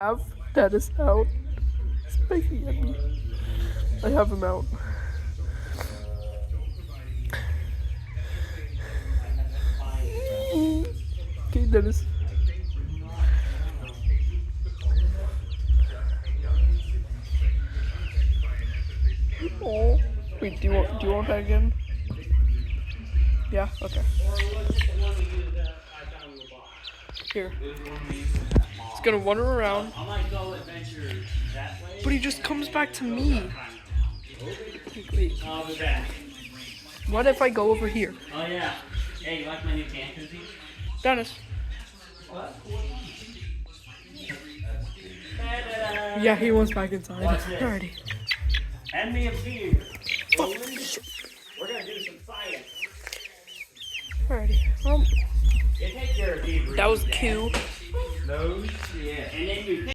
Have Dennis out. He's making at me. I have him out. Okay, Dennis. Oh, wait. Do you want that again? Yeah. Okay. Here. He's gonna wander around. But he just comes back to me. Wait. I'll be back. What if I go over here? Oh yeah. Hey, you like my new can koozie? Dennis. What? Yeah, he wants back inside. Watch this. Alrighty. Hand me a beer. We're gonna do some science. Alrighty. Well, You take your debrief. that was Q. Nose. Yeah. And then you